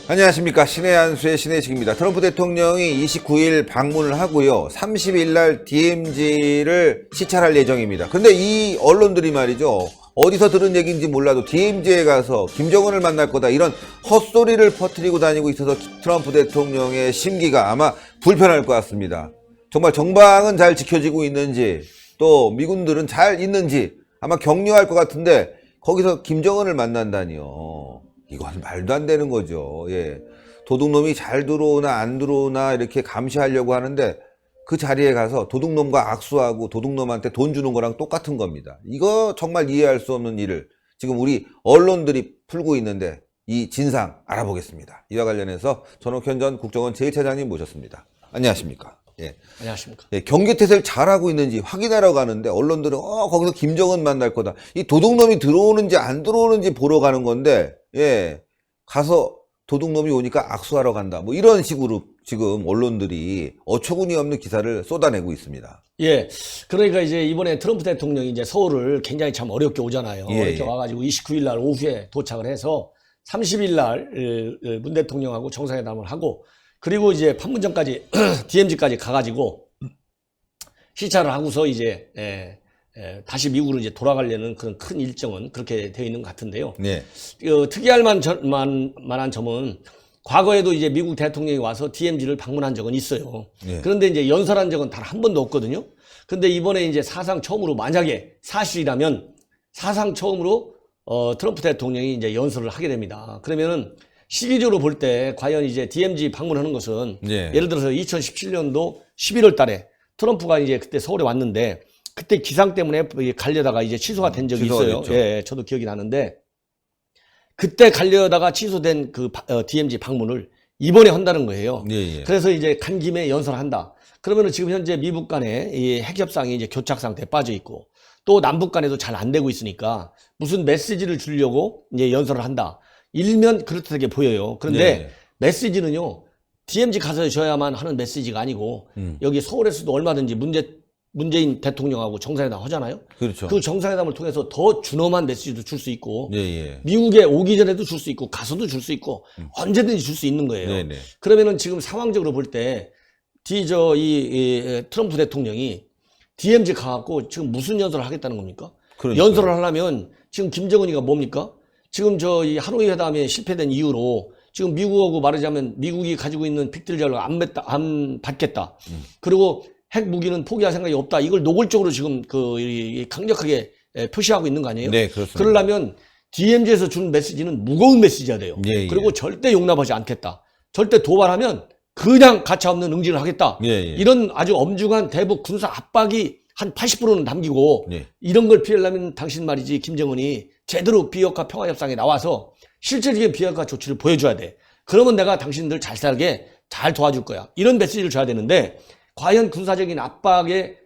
안녕하십니까. 신의 한수의 신의식입니다. 트럼프 대통령이 29일 방문을 하고요. 30일 날 DMZ를 시찰할 예정입니다. 근데 이 언론들이 말이죠. 어디서 들은 얘기인지 몰라도 DMZ에 가서 김정은을 만날 거다 이런 헛소리를 퍼뜨리고 다니고 있어서 트럼프 대통령의 심기가 아마 불편할 것 같습니다. 정말 정방은 잘 지켜지고 있는지 또 미군들은 잘 있는지 아마 격려할 것 같은데 거기서 김정은을 만난다니요. 이건 말도 안 되는 거죠. 예. 도둑놈이 잘 들어오나 안 들어오나 이렇게 감시하려고 하는데 그 자리에 가서 도둑놈과 악수하고 도둑놈한테 돈 주는 거랑 똑같은 겁니다. 이거 정말 이해할 수 없는 일을 지금 우리 언론들이 풀고 있는데 이 진상 알아보겠습니다. 이와 관련해서 전옥현 전 국정원 제1차장님 모셨습니다. 안녕하십니까. 예. 안녕하십니까. 예, 경계태세를 잘하고 있는지 확인하러 가는데 언론들은 거기서 김정은 만날 거다. 이 도둑놈이 들어오는지 안 들어오는지 보러 가는 건데 예, 가서 도둑놈이 오니까 악수하러 간다. 뭐 이런 식으로 지금 언론들이 어처구니 없는 기사를 쏟아내고 있습니다. 예. 그러니까 이제 이번에 트럼프 대통령이 이제 서울을 굉장히 참 어렵게 오잖아요. 예, 이렇게 와가지고 29일 날 오후에 도착을 해서 30일 날 문 대통령하고 정상회담을 하고 그리고 이제 판문점까지 DMZ까지 가가지고 시찰을 하고서 이제 다시 미국으로 이제 돌아가려는 그런 큰 일정은 그렇게 되어 있는 것 같은데요. 네. 특이할 만한 점은 과거에도 이제 미국 대통령이 와서 DMZ를 방문한 적은 있어요. 네. 그런데 이제 연설한 적은 단 한 번도 없거든요. 근데 이번에 이제 사상 처음으로 만약에 사실이라면 사상 처음으로 트럼프 대통령이 이제 연설을 하게 됩니다. 그러면은 시기적으로 볼 때 과연 이제 DMZ 방문하는 것은 네. 예를 들어서 2017년도 11월 달에 트럼프가 이제 그때 서울에 왔는데 그때 기상 때문에 가려다가 이제 취소가 된 적이 있어요. 됐죠. 예, 저도 기억이 나는데 그때 가려다가 취소된 그 DMZ 방문을 이번에 한다는 거예요. 예, 예. 그래서 이제 간 김에 연설한다. 그러면은 지금 현재 미국 간에 이 핵협상이 이제 교착 상태에 빠져 있고 또 남북 간에도 잘 안 되고 있으니까 무슨 메시지를 주려고 이제 연설을 한다. 일면 그렇다게 보여요. 그런데 예. 메시지는요. DMZ 가서 줘야만 하는 메시지가 아니고 여기 서울에서도 얼마든지 문재인 대통령하고 정상회담 하잖아요. 그렇죠. 그 정상회담을 통해서 더 준엄한 메시지도 줄 수 있고 예, 예. 미국에 오기 전에도 줄 수 있고 가서도 줄 수 있고 언제든지 줄 수 있는 거예요. 네, 네. 그러면은 지금 상황적으로 볼 때 트럼프 대통령이 DMZ 가갖고 지금 무슨 연설을 하겠다는 겁니까? 그러니까요. 연설을 하려면 지금 김정은이가 뭡니까? 지금 이 하노이 회담에 실패된 이유로 지금 미국하고 말하자면 미국이 가지고 있는 빅딜 자료를 안 받겠다. 그리고 핵 무기는 포기할 생각이 없다. 이걸 노골적으로 지금 강력하게 표시하고 있는 거 아니에요? 네, 그렇습니다. 그러려면 DMZ에서 준 메시지는 무거운 메시지가 돼요. 예, 예. 그리고 절대 용납하지 않겠다. 절대 도발하면 그냥 가차없는 응징을 하겠다. 예, 예. 이런 아주 엄중한 대북 군사 압박이 한 80%는 담기고 예. 이런 걸 피하려면 당신 말이지 김정은이 제대로 비핵화 평화협상에 나와서 실질적인 비핵화 조치를 보여줘야 돼. 그러면 내가 당신들 잘 살게 잘 도와줄 거야. 이런 메시지를 줘야 되는데 과연 군사적인 압박의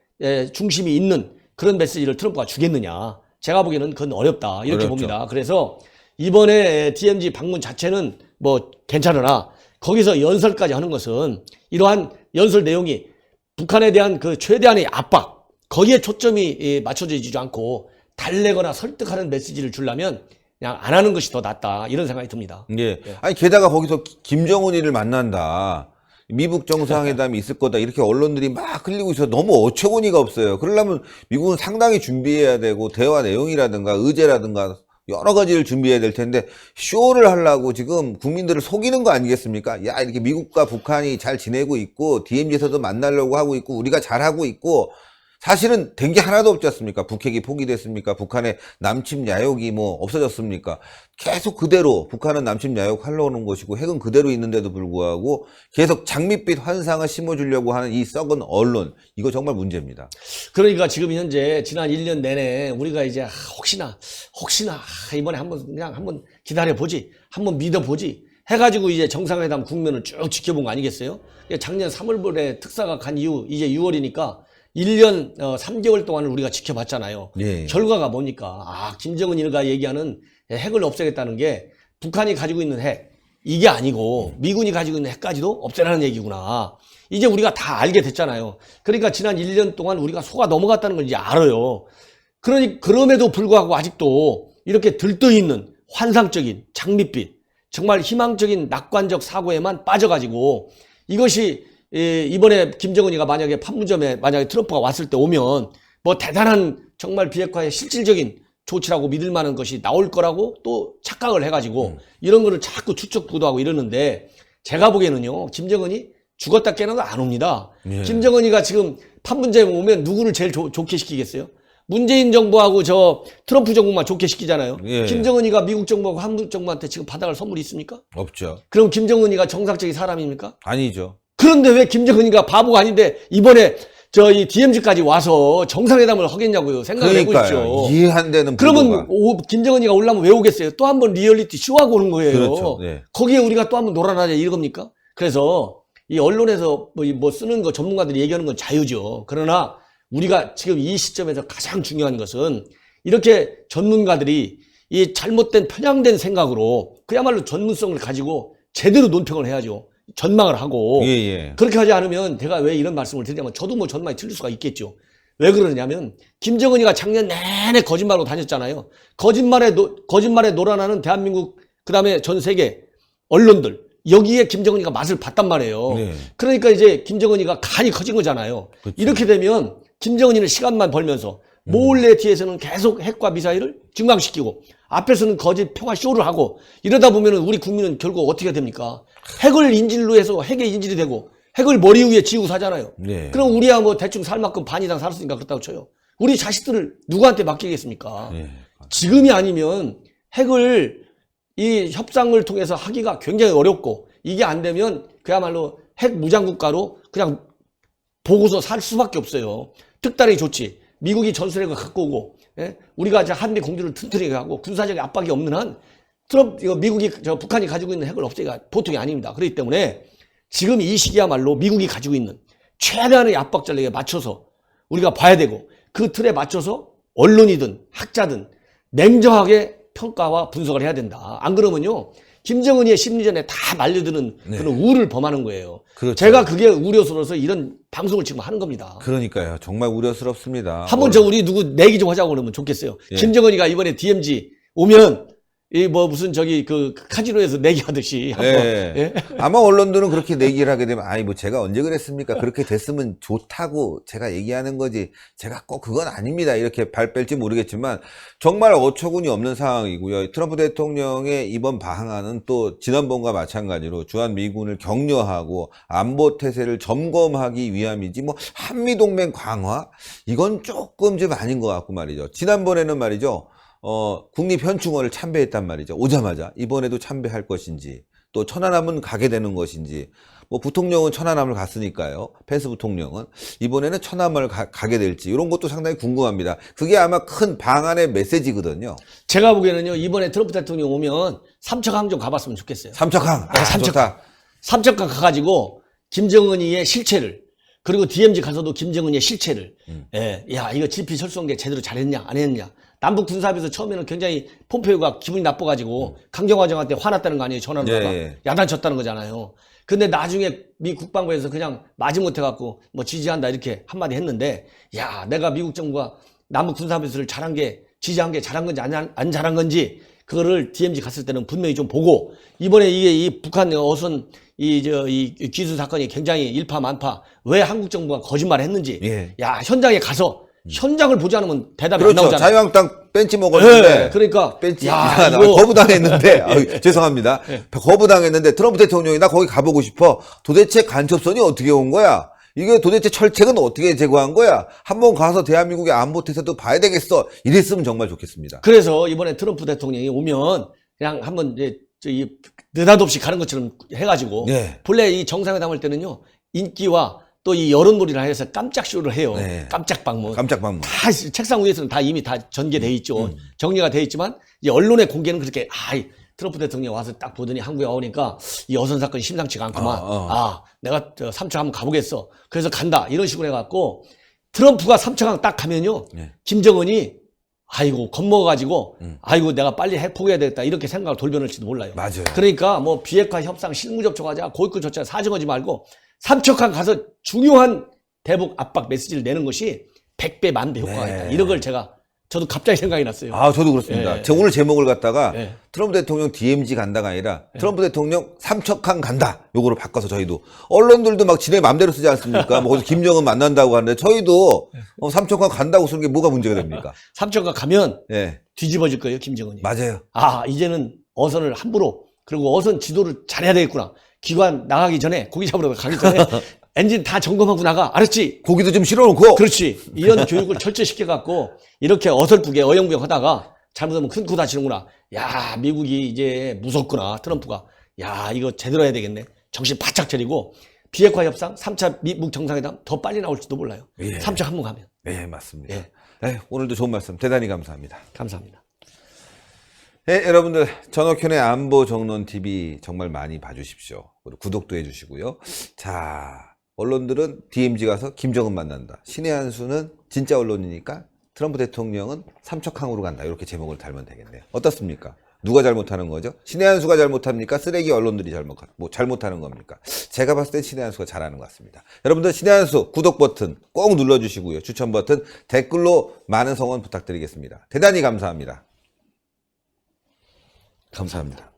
중심이 있는 그런 메시지를 트럼프가 주겠느냐. 제가 보기에는 그건 어렵다. 이렇게 어렵죠. 봅니다. 그래서 이번에 DMZ 방문 자체는 뭐 괜찮으나 거기서 연설까지 하는 것은 이러한 연설 내용이 북한에 대한 그 최대한의 압박 거기에 초점이 맞춰지지 않고 달래거나 설득하는 메시지를 주려면 그냥 안 하는 것이 더 낫다. 이런 생각이 듭니다. 예. 아니 게다가 거기서 김정은이를 만난다. 미국 정상회담이 있을 거다. 이렇게 언론들이 막 흘리고 있어서 너무 어처구니가 없어요. 그러려면 미국은 상당히 준비해야 되고 대화 내용이라든가 의제라든가 여러 가지를 준비해야 될 텐데 쇼를 하려고 지금 국민들을 속이는 거 아니겠습니까? 야, 이렇게 미국과 북한이 잘 지내고 있고 DMZ에서도 만나려고 하고 있고 우리가 잘하고 있고 사실은 된 게 하나도 없지 않습니까? 북핵이 포기됐습니까? 북한의 남침 야욕이 뭐 없어졌습니까? 계속 그대로 북한은 남침 야욕 하려고 하는 것이고 핵은 그대로 있는데도 불구하고 계속 장밋빛 환상을 심어주려고 하는 이 썩은 언론 이거 정말 문제입니다. 그러니까 지금 현재 지난 1년 내내 우리가 이제 혹시나 이번에 한번 기다려보지 한번 믿어보지 해가지고 이제 정상회담 국면을 쭉 지켜본 거 아니겠어요? 작년 3월에 특사가 간 이후 이제 6월이니까 1년 3개월 동안을 우리가 지켜봤잖아요. 예. 결과가 뭡니까? 김정은이가 얘기하는 핵을 없애겠다는 게 북한이 가지고 있는 핵 이게 아니고 미군이 가지고 있는 핵까지도 없애라는 얘기구나. 이제 우리가 다 알게 됐잖아요. 그러니까 지난 1년 동안 우리가 속아 넘어갔다는 걸 이제 알아요. 그럼에도 불구하고 아직도 이렇게 들떠있는 환상적인 장밋빛 정말 희망적인 낙관적 사고에만 빠져가지고 이것이 이번에 김정은이가 만약에 판문점에 만약에 트럼프가 왔을 때 오면 뭐 대단한 정말 비핵화의 실질적인 조치라고 믿을 만한 것이 나올 거라고 또 착각을 해가지고 이런 거를 자꾸 추측 보도하고 이러는데 제가 보기에는요 김정은이 죽었다 깨어나도 안 옵니다. 예. 김정은이가 지금 판문점에 오면 누구를 제일 좋게 시키겠어요? 문재인 정부하고 저 트럼프 정부만 좋게 시키잖아요. 예. 김정은이가 미국 정부하고 한국 정부한테 지금 받아갈 선물이 있습니까? 없죠. 그럼 김정은이가 정상적인 사람입니까? 아니죠. 그런데 왜 김정은이가 바보가 아닌데 이번에 이 DMZ까지 와서 정상회담을 하겠냐고요. 생각을 해보십시오. 이해 안 되는 그러면 김정은이가 오려면 왜 오겠어요? 또 한 번 리얼리티 쇼하고 오는 거예요. 그렇죠. 네. 거기에 우리가 또 한 번 놀아나자 이겁니까? 그래서 이 언론에서 뭐 쓰는 거 전문가들이 얘기하는 건 자유죠. 그러나 우리가 지금 이 시점에서 가장 중요한 것은 이렇게 전문가들이 이 잘못된 편향된 생각으로 그야말로 전문성을 가지고 제대로 논평을 해야죠. 전망을 하고 예. 그렇게 하지 않으면 제가 왜 이런 말씀을 드리냐면 저도 뭐 전망이 틀릴 수가 있겠죠. 왜 그러냐면 김정은이가 작년 내내 거짓말로 다녔잖아요. 거짓말에 놀아나는 대한민국 그다음에 전 세계 언론들 여기에 김정은이가 맛을 봤단 말이에요. 네. 그러니까 이제 김정은이가 간이 커진 거잖아요. 그렇죠. 이렇게 되면 김정은이는 시간만 벌면서 몰래 뒤에서는 계속 핵과 미사일을 증강시키고 앞에서는 거짓 평화 쇼를 하고 이러다 보면은 우리 국민은 결국 어떻게 됩니까? 핵을 인질로 해서 핵의 인질이 되고 핵을 머리 위에 지우고 사잖아요. 네. 그럼 우리야 뭐 대충 살 만큼 반 이상 살았으니까 그렇다고 쳐요. 우리 자식들을 누구한테 맡기겠습니까? 네. 지금이 아니면 핵을 이 협상을 통해서 하기가 굉장히 어렵고 이게 안 되면 그야말로 핵 무장국가로 그냥 보고서 살 수밖에 없어요. 특단의 조치. 미국이 전술핵을 갖고 오고 우리가 이제 한미 공조를 튼튼하게 하고 군사적 압박이 없는 한 미국이 북한이 가지고 있는 핵을 없애기가 보통이 아닙니다. 그렇기 때문에 지금 이 시기야말로 미국이 가지고 있는 최대한의 압박 전략에 맞춰서 우리가 봐야 되고 그 틀에 맞춰서 언론이든 학자든 냉정하게 평가와 분석을 해야 된다. 안 그러면요 김정은이의 심리전에 다 말려드는 그런 우를 범하는 거예요. 그렇죠. 제가 그게 우려스러워서 이런 방송을 지금 하는 겁니다. 그러니까요. 정말 우려스럽습니다. 한번 누구 내기 좀 하자고 그러면 좋겠어요. 예. 김정은이가 이번에 DMZ 오면 무슨 그 카지노에서 내기 하듯이 한번 예. 아마 언론들은 그렇게 내기를 하게 되면 뭐 제가 언제 그랬습니까? 그렇게 됐으면 좋다고 제가 얘기하는 거지 제가 꼭 그건 아닙니다. 이렇게 발 뺄지 모르겠지만 정말 어처구니 없는 상황이고요. 트럼프 대통령의 이번 방한은 또 지난번과 마찬가지로 주한미군을 격려하고 안보 태세를 점검하기 위함이지 뭐 한미동맹 강화? 이건 조금 좀 아닌 것 같고 말이죠. 지난번에는 말이죠. 국립현충원을 참배했단 말이죠. 오자마자 이번에도 참배할 것인지 또 천안함은 가게 되는 것인지 뭐 부통령은 천안함을 갔으니까요. 펜스 부통령은 이번에는 천안함을 가게 될지 이런 것도 상당히 궁금합니다. 그게 아마 큰 방안의 메시지거든요. 제가 보기에는요 이번에 트럼프 대통령 오면 삼척항 좀 가봤으면 좋겠어요. 삼척항. 삼척항. 삼척항 가가지고 김정은이의 실체를 그리고 DMZ 가서도 김정은이의 실체를 야 이거 GP 철수공개 제대로 잘했냐 안 했냐 남북 군사합의에서 처음에는 굉장히 폼페이오가 기분이 나빠가지고 강경화정한테 화났다는 거 아니에요. 전화로다가 야단쳤다는 거잖아요. 근데 나중에 미 국방부에서 그냥 마지못해갖고 뭐 지지한다 이렇게 한마디 했는데 야 내가 미국 정부가 남북 군사합의를 잘한 게 지지한 게 잘한 건지 안 잘한 건지 그거를 DMZ 갔을 때는 분명히 좀 보고 이번에 이게 이 북한 어선 이 기수 사건이 굉장히 일파만파 왜 한국 정부가 거짓말을 했는지 야 현장에 가서 현장을 보지 않으면 대답이 안 나오잖아요. 자유한국당 벤치 먹었는데 그러니까 벤치 거부당했는데 죄송합니다. 거부당했는데 트럼프 대통령이 나 거기 가보고 싶어. 도대체 간첩선이 어떻게 온 거야? 이게 도대체 철책은 어떻게 제거한 거야? 한번 가서 대한민국의 안보태세도 봐야 되겠어. 이랬으면 정말 좋겠습니다. 그래서 이번에 트럼프 대통령이 오면 그냥 한번 느닷없이 가는 것처럼 해가지고 본래 이 정상회담 할 때는요 인기와 또 이 여론몰이를 해서 깜짝 쇼를 해요. 깜짝 방문. 다 책상 위에서는 다 이미 다 전개돼 있죠. 정리가 돼 있지만 이 언론의 공개는 그렇게 트럼프 대통령 와서 딱 보더니 한국에 오니까 이 어선 사건이 심상치가 않구만. 내가 삼척 한번 가보겠어. 그래서 간다. 이런 식으로 해갖고 트럼프가 삼척항 딱 가면요. 김정은이 아이고 겁먹어가지고 아이고 내가 빨리 핵 포기해야 되겠다 이렇게 생각을 돌변할지도 몰라요. 맞아요. 그러니까 뭐 비핵화 협상 실무 접촉하자 고위급 조치하자 사정하지 말고 삼척항 가서 중요한 대북 압박 메시지를 내는 것이 100배 만배 효과가 있다. 이런 걸 제가 저도 갑자기 생각이 났어요. 아, 저도 그렇습니다. 예. 제가 오늘 제목을 갖다가 예. 트럼프 대통령 DMZ 간다가 아니라 트럼프 대통령 삼척항 간다. 요거로 바꿔서 저희도 언론들도 막 지네 맘대로 쓰지 않습니까? 뭐 거기서 김정은 만난다고 하는데 저희도 삼척항 간다고 쓰는 게 뭐가 문제가 됩니까? 삼척가 가면 예. 뒤집어질 거예요, 김정은이. 맞아요. 아, 이제는 어선을 함부로, 그리고 어선 지도를 잘해야 되겠구나. 기관 나가기 전에, 고기 잡으러 가기 전에 엔진 다 점검하고 나가. 알았지? 고기도 좀 실어놓고. 그렇지. 이런 교육을 철저시켜갖고 이렇게 어설프게 어영부영 하다가 잘못하면 큰 코 다치는구나. 야, 미국이 이제 무섭구나. 트럼프가. 야, 이거 제대로 해야 되겠네. 정신 바짝 차리고 비핵화 협상, 3차 미국 정상회담 더 빨리 나올지도 몰라요. 예. 3차 한번 가면. 네, 맞습니다. 예. 네, 오늘도 좋은 말씀 대단히 감사합니다. 감사합니다. 네, 여러분들 전옥현의 안보정론TV 정말 많이 봐주십시오. 그리고 구독도 해주시고요. 자, 언론들은 DMZ 가서 김정은 만난다. 신의 한 수는 진짜 언론이니까 트럼프 대통령은 삼척항으로 간다. 이렇게 제목을 달면 되겠네요. 어떻습니까? 누가 잘못하는 거죠? 신의 한 수가 잘못합니까? 쓰레기 언론들이 잘못하는 겁니까? 제가 봤을 때 신의 한 수가 잘하는 것 같습니다. 여러분들 신의 한 수 구독 버튼 꼭 눌러주시고요. 추천 버튼 댓글로 많은 성원 부탁드리겠습니다. 대단히 감사합니다. 감사합니다.